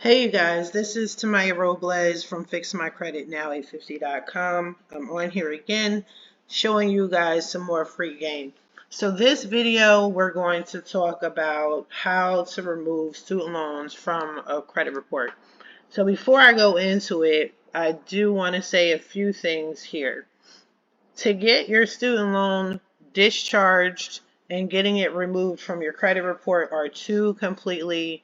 Hey you guys, this is Tamiya Robles from FixMyCreditNow850.com. I'm on here again showing you guys some more free game. So this video we're going to talk about how to remove student loans from a credit report. So before I go into it, I do want to say a few things here. To get your student loan discharged and getting it removed from your credit report are two completely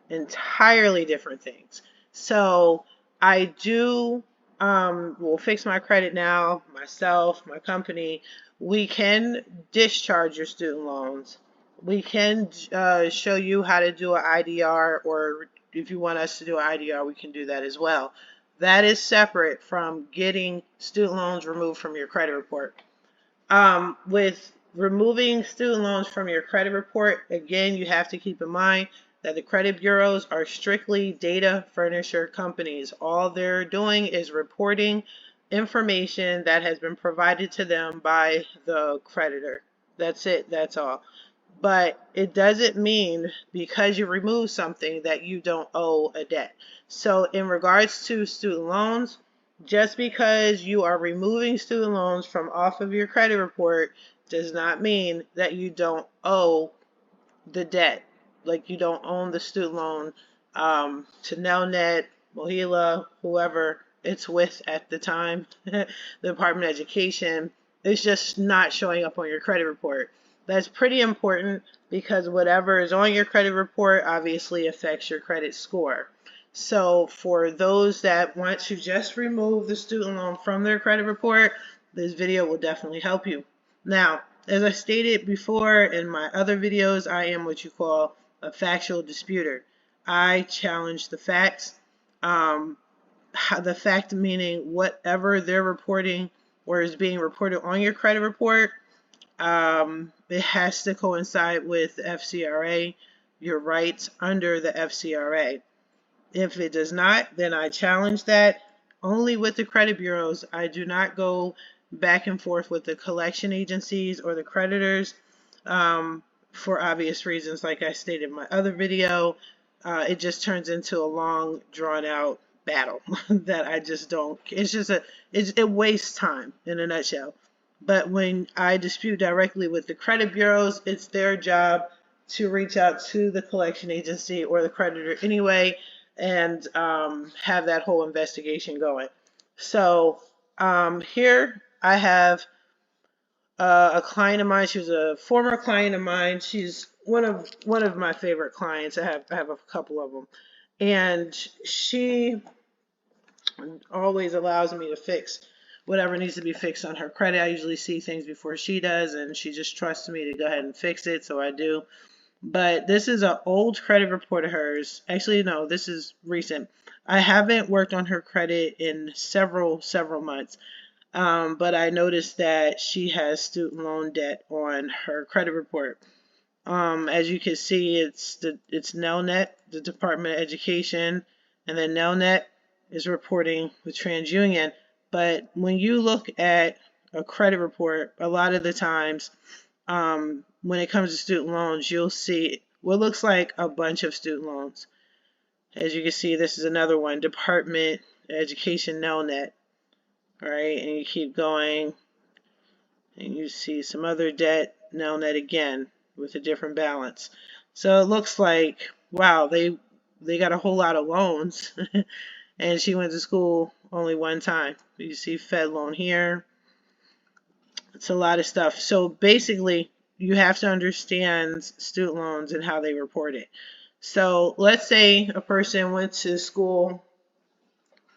entirely different things. So I do will fix my credit now, myself, my company. We can discharge your student loans. We can show you how to do an IDR, or if you want us to do an IDR, we can do that as well. That is separate from getting student loans removed from your credit report. With removing student loans from your credit report, again, you have to keep in mind that the credit bureaus are strictly data furnisher companies. All they're doing is reporting information that has been provided to them by the creditor. That's it. That's all. But it doesn't mean because you remove something that you don't owe a debt. So in regards to student loans, just because you are removing student loans from off of your credit report does not mean that you don't owe the debt. Like you don't own the student loan to Nelnet, Mohila, whoever it's with at the time, the Department of Education. It's just not showing up on your credit report. That's pretty important because whatever is on your credit report obviously affects your credit score. So for those that want to just remove the student loan from their credit report, this video will definitely help you. Now, as I stated before in my other videos, I am what you call a factual disputer. I challenge the facts. The fact meaning whatever they're reporting or is being reported on your credit report, it has to coincide with the FCRA, your rights under the FCRA. If it does not, then I challenge that. Only with the credit bureaus. I do not go back and forth with the collection agencies or the creditors for obvious reasons. Like I stated in my other video, it just turns into a long, drawn-out battle that I just don't. It's just it wastes time in a nutshell. But when I dispute directly with the credit bureaus, it's their job to reach out to the collection agency or the creditor anyway and have that whole investigation going. So here I have a client of mine. She was a former client of mine. She's one of my favorite clients. I have a couple of them, and she always allows me to fix whatever needs to be fixed on her credit. I usually see things before she does, and she just trusts me to go ahead and fix it, so I do. But this is an old credit report of hers. Actually, no, this is recent. I haven't worked on her credit in several months. But I noticed that she has student loan debt on her credit report. As you can see, it's Nelnet, the Department of Education, and then Nelnet is reporting with TransUnion. But when you look at a credit report, a lot of the times, when it comes to student loans, you'll see what looks like a bunch of student loans. As you can see, this is another one, Department of Education Nelnet. All right, and you keep going, and you see some other debt, Nelnet again, with a different balance. So it looks like, wow, they got a whole lot of loans, and she went to school only one time. You see Fed loan here. It's a lot of stuff. So basically, you have to understand student loans and how they report it. So let's say a person went to school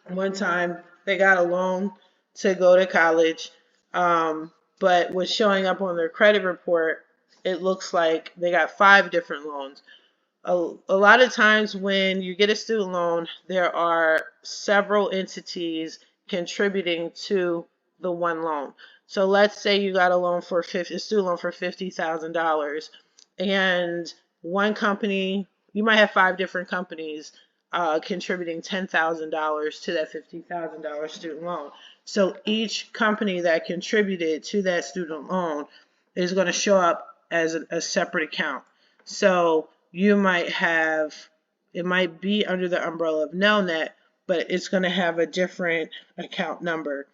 one time, they got a loan to go to college, but what's showing up on their credit report, it looks like they got 5 different loans. A lot of times when you get a student loan, there are several entities contributing to the one loan. So let's say you got a student loan for $50,000, and one company, you might have 5 different companies contributing $10,000 to that $50,000 student loan. So each company that contributed to that student loan is going to show up as a separate account. So you might have It might be under the umbrella of Nelnet, but it's going to have a different account number.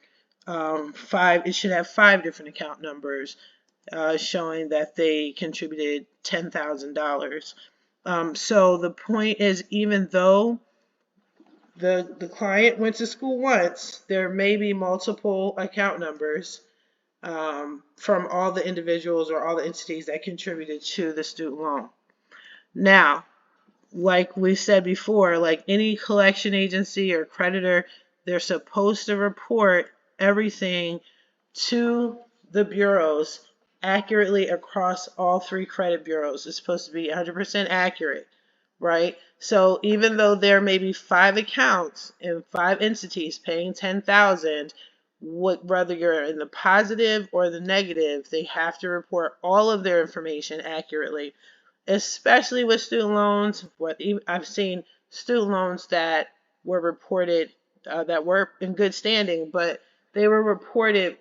It should have 5 different account numbers showing that they contributed $10,000. So the point is, even though the client went to school once, there may be multiple account numbers from all the individuals or all the entities that contributed to the student loan. Now, like we said before, like any collection agency or creditor, they're supposed to report everything to the bureaus accurately across all 3 credit bureaus. It's supposed to be 100% accurate, right? So even though there may be 5 accounts and 5 entities paying $10,000, whether you're in the positive or the negative, they have to report all of their information accurately, especially with student loans. I've seen student loans that were reported that were in good standing, but they were reported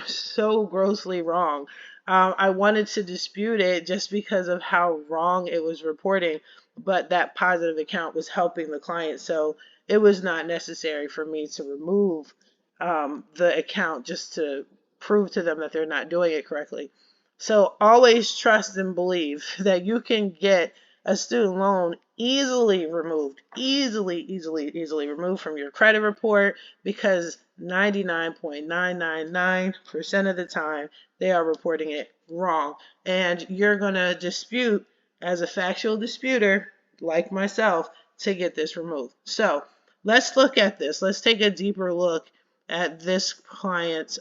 so grossly wrong. I wanted to dispute it just because of how wrong it was reporting, but that positive account was helping the client, so it was not necessary for me to remove the account just to prove to them that they're not doing it correctly. So always trust and believe that you can get a student loan easily removed, easily removed from your credit report, because 99.999% of the time they are reporting it wrong. And you're going to dispute as a factual disputer, like myself, to get this removed. So let's look at this. Let's take a deeper look at this client's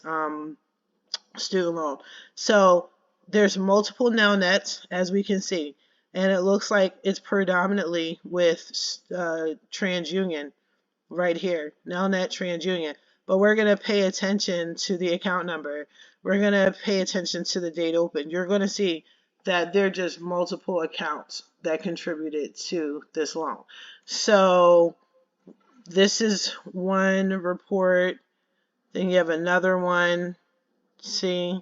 student loan. So there's multiple Nelnets, as we can see, and it looks like it's predominantly with TransUnion right here, Nelnet TransUnion. But we're going to pay attention to the account number. We're going to pay attention to the date open. You're going to see that there are just multiple accounts that contributed to this loan. So this is one report. Then you have another one. See,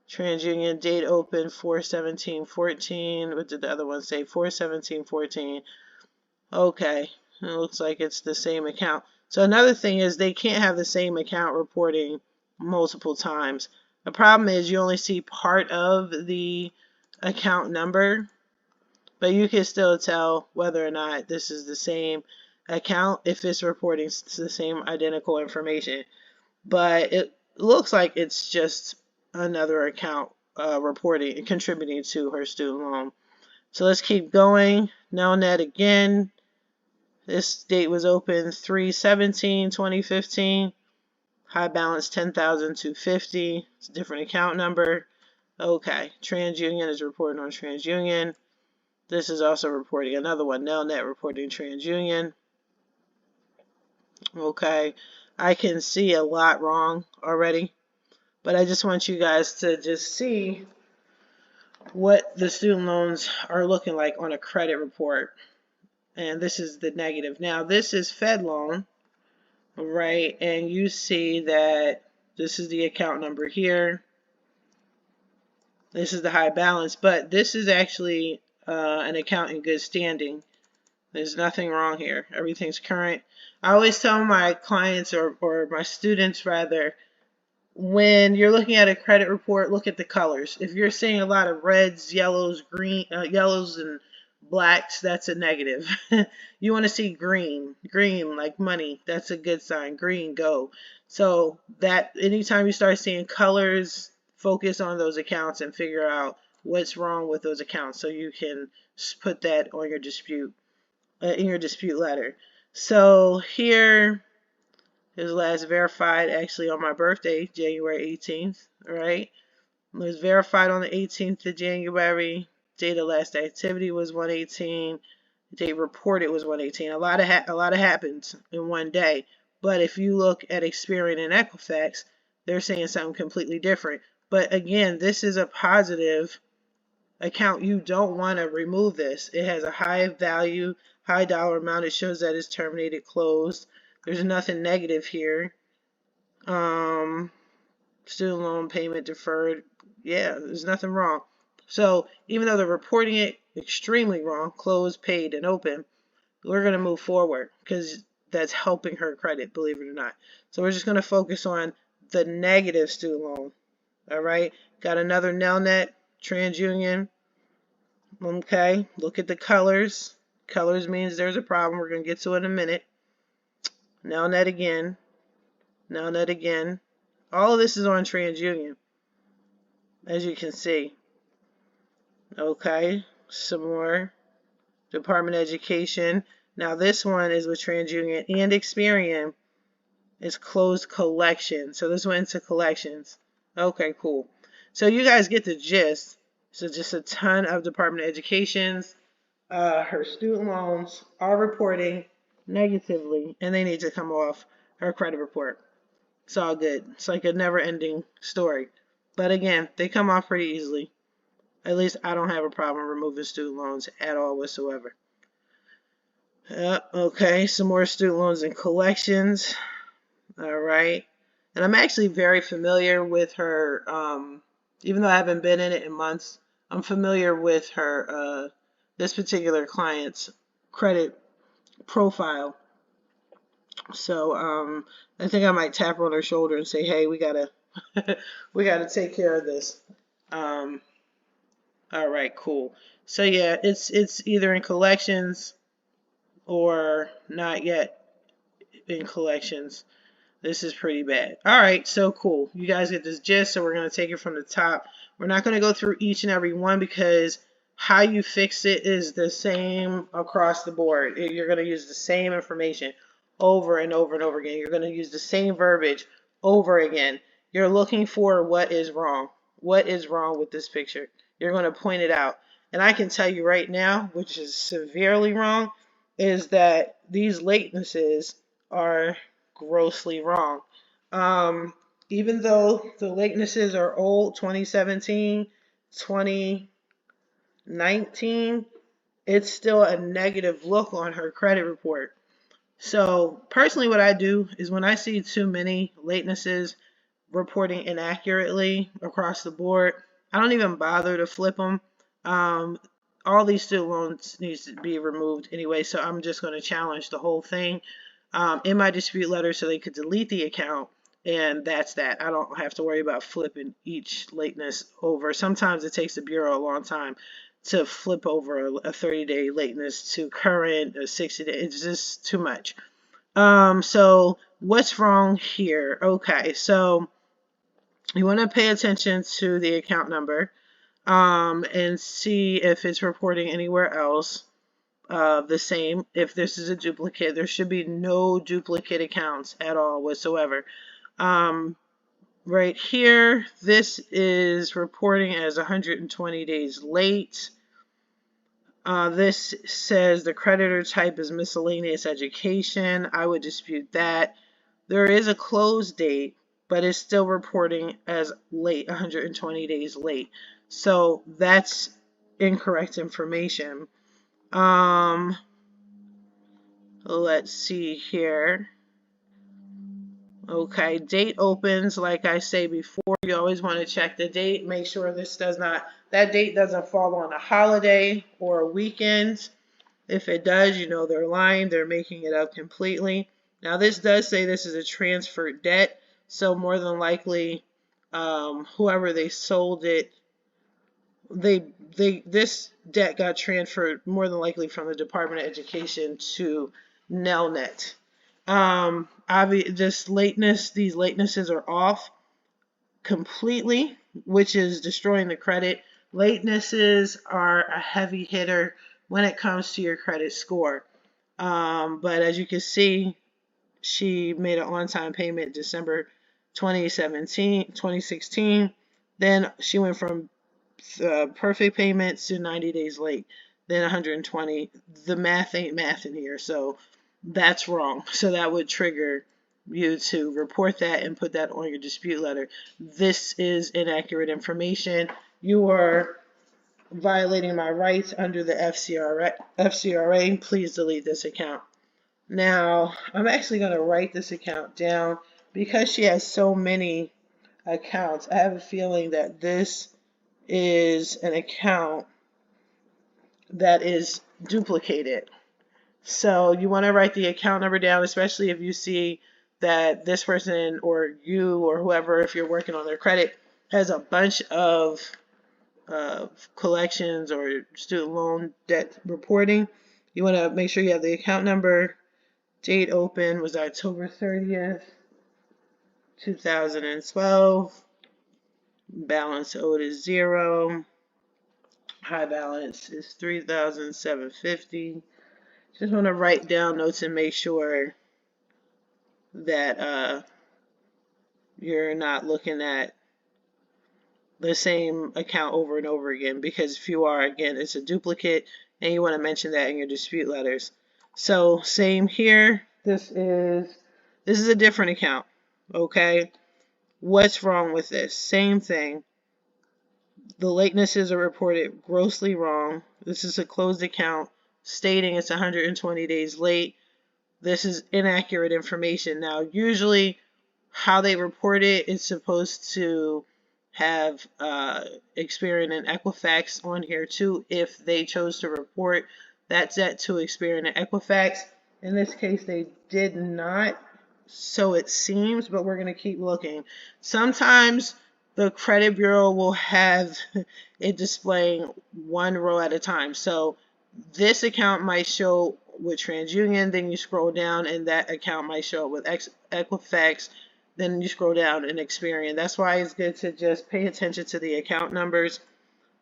TransUnion, date open 4/17/14. What did the other one say? 4/17/14. Okay, it looks like it's the same account. So another thing is they can't have the same account reporting multiple times. The problem is you only see part of the account number, but you can still tell whether or not this is the same account if it's reporting the same identical information. But it looks like it's just another account reporting and contributing to her student loan. So let's keep going. Nelnet again. This date was open 3/17/2015. High balance $10,250. It's a different account number. Okay, TransUnion is reporting on TransUnion. This is also reporting another one. Nelnet reporting TransUnion. Okay, I can see a lot wrong already, but I just want you guys to just see what the student loans are looking like on a credit report. And this is the negative. Now this is Fed loan, right? And you see that this is the account number here. This is the high balance, but this is actually an account in good standing. There's nothing wrong here. Everything's current. I always tell my clients, or my students rather, when you're looking at a credit report, look at the colors. If you're seeing a lot of reds, yellows, yellows and blacks, that's a negative. You want to see green like money. That's a good sign. Green, go. So that anytime you start seeing colors, focus on those accounts and figure out what's wrong with those accounts so you can put that on your dispute in your dispute letter. So here is last verified actually on my birthday, January 18th, right? It was verified on the 18th of January. Date of last activity was 1/18. Date reported was 1/18. A lot happens in one day. But if you look at Experian and Equifax, they're saying something completely different. But again, this is a positive account. You don't want to remove this. It has a high value, high dollar amount. It shows that it's terminated, closed. There's nothing negative here. Student loan payment deferred. Yeah, there's nothing wrong. So even though they're reporting it extremely wrong, closed, paid, and open, we're going to move forward because that's helping her credit, believe it or not. So we're just going to focus on the negative student loan. All right. Got another Nelnet, TransUnion. Okay. Look at the colors. Colors means there's a problem. We're going to get to it in a minute. Nelnet again. Nelnet again. All of this is on TransUnion, as you can see. Okay. Some more. Department of Education. Now this one is with TransUnion and Experian. It's closed collection. So this went into collections. Okay, cool. So you guys get the gist. So just a ton of Department of Educations. Her student loans are reporting negatively, and they need to come off her credit report. It's all good. It's like a never-ending story. But again, they come off pretty easily. At least I don't have a problem removing student loans at all whatsoever. Okay, some more student loans and collections. All right. And I'm actually very familiar with her, even though I haven't been in it in months, I'm familiar with her, this particular client's credit profile. So I think I might tap her on her shoulder and say, hey, we gotta we gotta take care of this. All right, cool. So yeah, it's either in collections or not yet in collections. This is pretty bad. All right, so cool. You guys get this gist, so we're going to take it from the top. We're not going to go through each and every one because how you fix it is the same across the board. You're going to use the same information over and over and over again. You're going to use the same verbiage over again. You're looking for what is wrong. What is wrong with this picture? You're going to point it out. And I can tell you right now, which is severely wrong, is that these latenesses are grossly wrong. Even though the latenesses are old, 2017, 2019, it's still a negative look on her credit report. So personally what I do is when I see too many latenesses reporting inaccurately across the board, I don't even bother to flip them. All these student loans needs to be removed anyway, so I'm just going to challenge the whole thing in my dispute letter so they could delete the account, and that's that. I don't have to worry about flipping each lateness over. Sometimes it takes the Bureau a long time to flip over a 30-day lateness to current, a 60-day. It's just too much. So what's wrong here? Okay, so you want to pay attention to the account number and see if it's reporting anywhere else the same. If this is a duplicate, there should be no duplicate accounts at all whatsoever. Right here, this is reporting as 120 days late. This says the creditor type is miscellaneous education. I would dispute that. There is a close date, but it's still reporting as late, 120 days late. So that's incorrect information. Let's see here. Okay, date opens, like I say before, you always want to check the date. Make sure that date doesn't fall on a holiday or a weekend. If it does, you know they're lying. They're making it up completely. Now, this does say this is a transferred debt, so more than likely, whoever they sold it, this debt got transferred more than likely from the Department of Education to Nelnet. These latenesses are off completely, which is destroying the credit. Latenesses are a heavy hitter when it comes to your credit score. But as you can see, she made an on-time payment December 2016. Then she went from perfect payments to 90 days late, then 120. The math ain't math in here, so that's wrong. So that would trigger you to report that and put that on your dispute letter. This is inaccurate information. You are violating my rights under the FCRA. Please delete this account. Now, I'm actually going to write this account down because she has so many accounts. I have a feeling that this is an account that is duplicated. So you want to write the account number down, especially if you see that this person or you or whoever, if you're working on their credit, has a bunch of collections or student loan debt reporting. You want to make sure you have the account number. Date open was October 30th, 2012. Balance owed is 0. High balance is $3,750. Just want to write down notes and make sure that you're not looking at the same account over and over again, because if you are, again, it's a duplicate and you want to mention that in your dispute letters. So same here. This is a different account. Okay, what's wrong with this? Same thing. The latenesses are reported grossly wrong. This is a closed account stating it's 120 days late. This is inaccurate information. Now, usually how they report it is supposed to have Experian and Equifax on here too, if they chose to report that debt to Experian and Equifax. In this case, they did not, so it seems, but we're going to keep looking. Sometimes the credit bureau will have it displaying one row at a time. So this account might show with TransUnion, then you scroll down and that account might show with Equifax, then you scroll down in Experian. That's why it's good to just pay attention to the account numbers,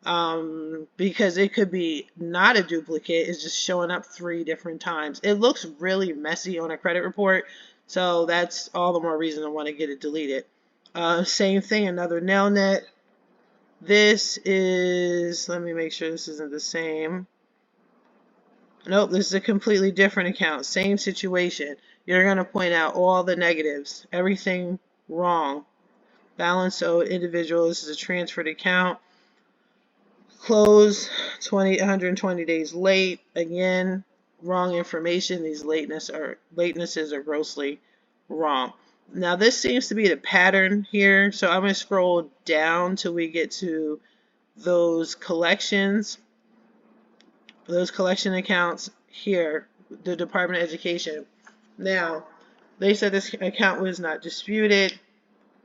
because it could be not a duplicate. It's just showing up 3 different times. It looks really messy on a credit report, so that's all the more reason to want to get it deleted. Same thing, another Nelnet. This is, let me make sure this isn't the same. Nope, this is a completely different account. Same situation. You're going to point out all the negatives. Everything wrong. Balance owed individual. This is a transferred account. Close 120 days late. Again, wrong information. These latenesses are grossly wrong. Now this seems to be the pattern here. So I'm going to scroll down till we get to those collections. Those collection accounts here, the Department of Education. Now, they said this account was not disputed.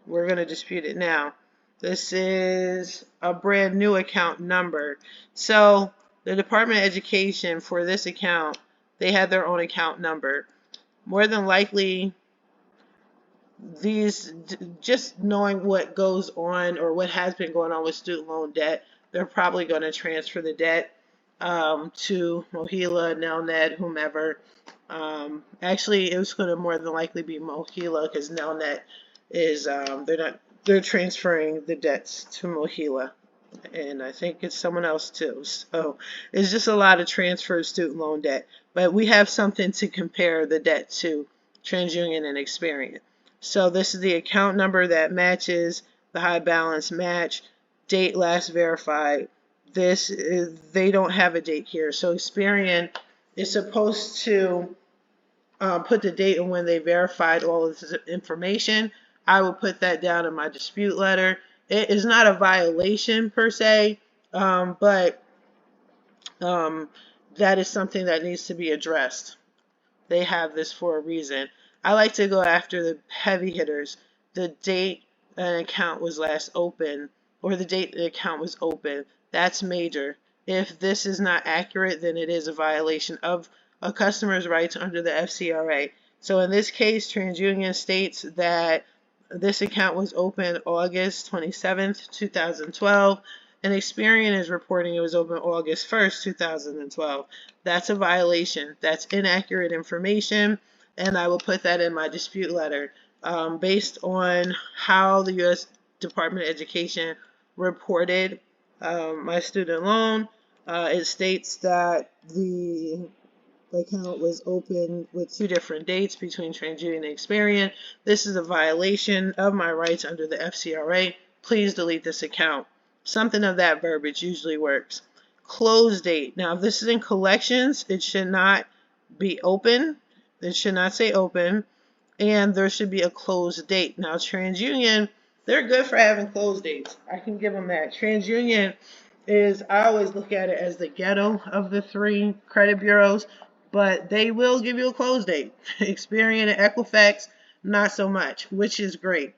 We're going to dispute it now. This is a brand new account number. So, the Department of Education, for this account, they had their own account number. More than likely, just knowing what goes on or what has been going on with student loan debt, they're probably going to transfer the debt to Mohila, Nelnet, whomever. Actually, it was going to more than likely be Mohila, because Nelnet is they're transferring the debts to Mohila, and I think it's someone else too. So it's just a lot of transferred student loan debt, but we have something to compare the debt to TransUnion and Experian. So this is the account number that matches, the high balance match, date last verified. This is, they don't have a date here. So Experian is supposed to put the date and when they verified all of this information. I will put that down in my dispute letter. It is not a violation per se, but that is something that needs to be addressed. They have this for a reason. I like to go after the heavy hitters. The date an account was last open, or the date the account was open. That's major. If this is not accurate, then it is a violation of a customer's rights under the FCRA. So in this case, TransUnion states that this account was open August 27th, 2012, and Experian is reporting it was open August 1st, 2012. That's a violation. That's inaccurate information, and I will put that in my dispute letter. Based on how the U.S. Department of Education reported my student loan, it states that the account was open with 2 different dates between TransUnion and Experian. This is a violation of my rights under the FCRA. Please delete this account. Something of that verbiage usually works. Close date. Now, if this is in collections, it should not be open. It should not say open. And there should be a close date. Now, TransUnion, they're good for having close dates. I can give them that. TransUnion is, I always look at it as the ghetto of the three credit bureaus, but they will give you a close date. Experian and Equifax, not so much, which is great.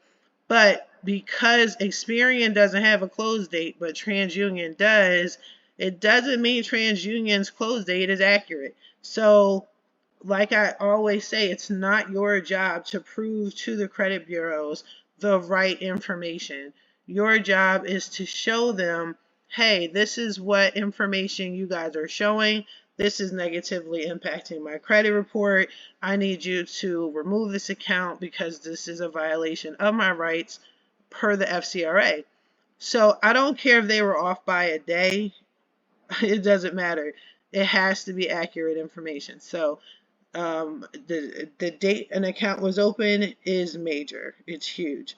But because Experian doesn't have a close date, but TransUnion does, it doesn't mean TransUnion's close date is accurate. So, like I always say, it's not your job to prove to the credit bureaus the right information. Your job is to show them, hey, this is what information you guys are showing. This is negatively impacting my credit report. I need you to remove this account because this is a violation of my rights per the FCRA. So I don't care if they were off by a day. It doesn't matter. It has to be accurate information. So the date an account was open is major. It's huge.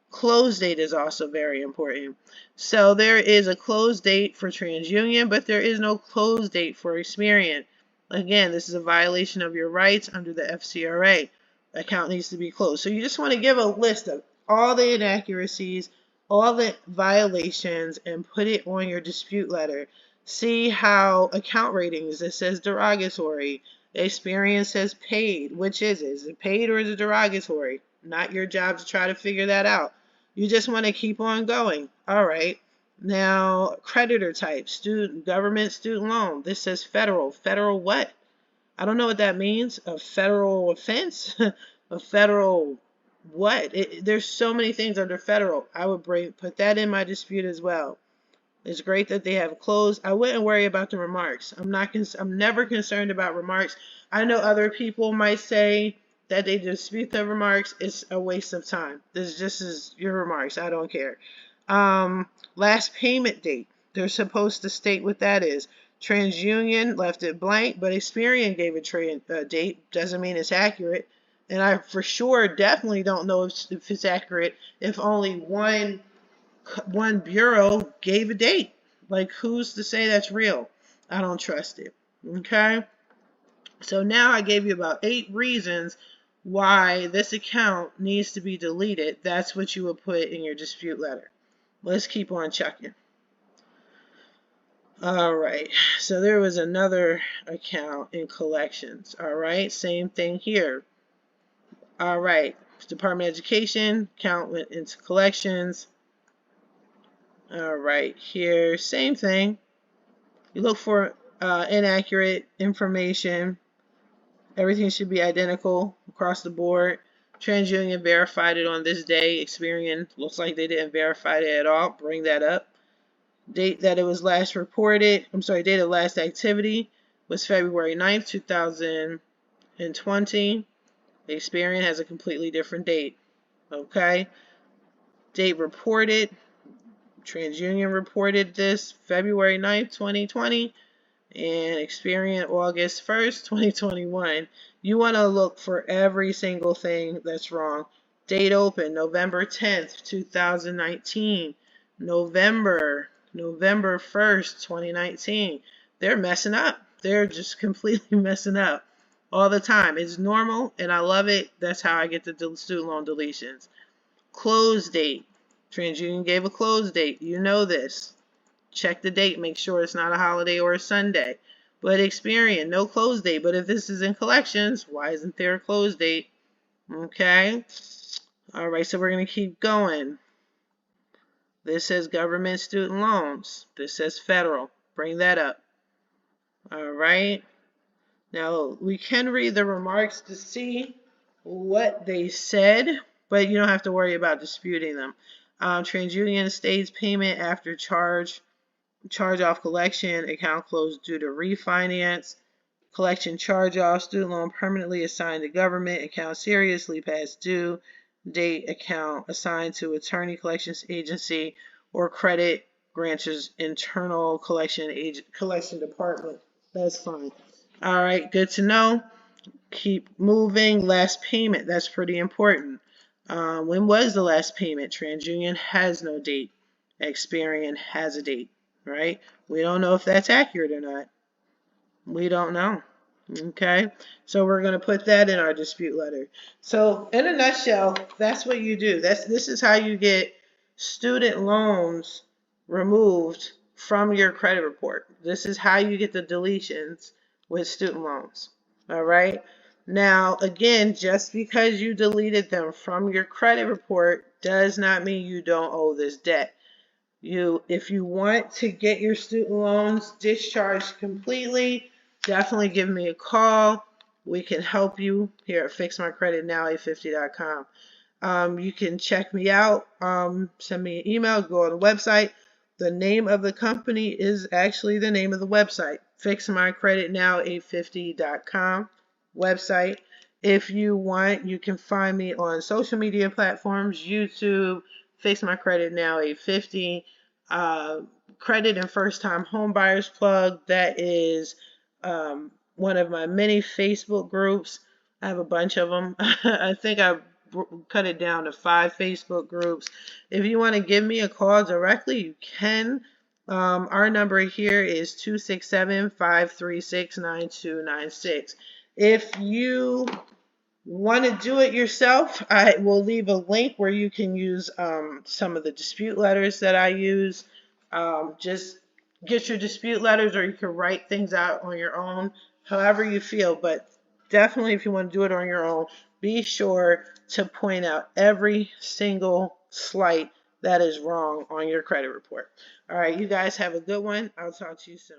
Close date is also very important. So there is a close date for TransUnion, but there is no close date for Experian. Again, this is a violation of your rights under the FCRA. Account needs to be closed. So you just want to give a list of all the inaccuracies, all the violations, and put it on your dispute letter. See how account ratings, it says derogatory. Experian says paid. Which is it? Is it paid or is it derogatory? Not your job to try to figure that out. You just want to keep on going. All right. Now, creditor type, student, government, student loan. This says federal. Federal what? I don't know what that means. A federal offense? A federal what? There's so many things under federal. I would put that in my dispute as well. It's great that they have closed. I wouldn't worry about the remarks. I'm never concerned about remarks. I know other people might say that they dispute the remarks. It's a waste of time. This just is your remarks. I don't care. Last payment date. They're supposed to state what that is. TransUnion left it blank, but Experian gave a date. Doesn't mean it's accurate. And I for sure definitely don't know if it's accurate if only one bureau gave a date. Like, who's to say that's real? I don't trust it. Okay? So now I gave you about 8 reasons why this account needs to be deleted. That's what you would put in your dispute letter. Let's keep on checking. All right. So there was another account in collections. All right. Same thing here. All right. Department of Education account went into collections. All right, here, same thing. You look for inaccurate information. Everything should be identical across the board. TransUnion verified it on this day. Experian looks like they didn't verify it at all. Bring that up. Date that it was last reported. Date of last activity was February 9th, 2020. Experian has a completely different date. Okay. Date reported. TransUnion reported this February 9th, 2020, and Experian August 1st, 2021. You want to look for every single thing that's wrong. Date open, November 10th, 2019. November 1st, 2019. They're messing up. They're just completely messing up all the time. It's normal, and I love it. That's how I get the student loan deletions. Close date. TransUnion gave a close date. You know this. Check the date. Make sure it's not a holiday or a Sunday. But Experian, no close date. But if this is in collections, why isn't there a close date? Okay. All right, so we're going to keep going. This says government student loans. This says federal. Bring that up. All right. Now, we can read the remarks to see what they said, but you don't have to worry about disputing them. TransUnion states payment after charge-off collection, account closed due to refinance, collection charge-off, student loan permanently assigned to government, account seriously past due, date account assigned to attorney collections agency or credit grantor's internal collection department. That's fine. All right, good to know. Keep moving. Last payment. That's pretty important. When was the last payment? TransUnion has no date. Experian has a date, right? We don't know if that's accurate or not. We don't know. Okay, so we're going to put that in our dispute letter. So in a nutshell, that's what you do. This is how you get student loans removed from your credit report. This is how you get the deletions with student loans. All right. Now, again, just because you deleted them from your credit report does not mean you don't owe this debt. If you want to get your student loans discharged completely, definitely give me a call. We can help you here at fixmycreditnow850.com. You can check me out, send me an email, go on the website. The name of the company is actually the name of the website, fixmycreditnow850.com website. If you want, you can find me on social media platforms, YouTube, Fix My Credit Now 850, Credit and First Time Home Buyers Plug. That is one of my many Facebook groups. I have a bunch of them. I think I cut it down to 5 Facebook groups. If you want to give me a call directly, you can. Our number here is 267-536-9296. If you want to do it yourself, I will leave a link where you can use some of the dispute letters that I use. Just get your dispute letters, or you can write things out on your own, however you feel. But definitely, if you want to do it on your own, be sure to point out every single slight that is wrong on your credit report. All right, you guys have a good one. I'll talk to you soon.